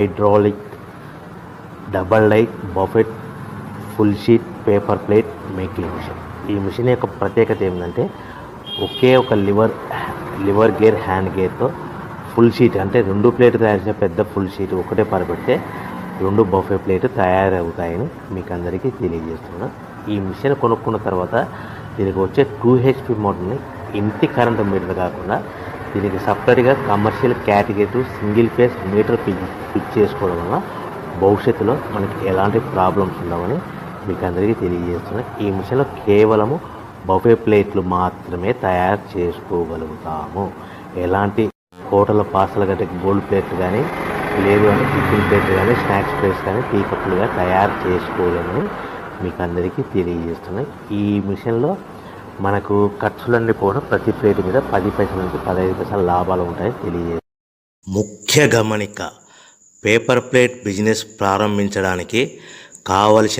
Hydraulic double die buffet full sheet paper plate making machine. ఈ machine యొక్క ప్రత్యేకత ఏంటంటే ఒకే ఒక లివర్ గేర్ హ్యాండ్ గేర్తో ఫుల్ షీట్ అంటే 2 ప్లేట్ తయారు చేసే పెద్ద ఫుల్ షీట్ ఒకటే పరబెడితే 2 బఫే ప్లేట్ తయారవుతాయని మీకు అందరికీ తెలియజేస్తున్నాను. ఈ మిషన్ కొనుక్కున్న తర్వాత దీనికి వచ్చే 2 HP మోటార్ని ఇంటి కరెంటు మీటర్ కాకుండా దీనికి సపరేట్గా commercial category single phase metre fix చేసుకోవడం వల్ల భవిష్యత్తులో మనకి ఎలాంటి ప్రాబ్లమ్స్ ఉండవని మీకు అందరికీ తెలియజేస్తున్నాను. ఈ మిషన్లో కేవలము బఫే ప్లేట్లు మాత్రమే తయారు చేసుకోగలుగుతాము. ఎలాంటి హోటల్ పార్సల్ గట్టే గోల్డ్ ప్లేట్లు కానీ లేదు అంటే టిఫిన్ ప్లేట్లు కానీ స్నాక్స్ ప్లేట్స్ కానీ టీ కప్పులుగా తయారు చేసుకోలేమని మీకు అందరికీ తెలియజేస్తున్నాయి. ఈ మిషన్లో మనకు ఖర్చులన్నీ కూడా ప్రతి ప్లేట్ మీద 10 పైసల నుంచి 15 పైసల లాభాలు ఉంటాయని తెలియజేస్తాయి. ముఖ్య గమనిక, పేపర్ ప్లేట్ బిజినెస్ ప్రారంభించడానికి కావలసిన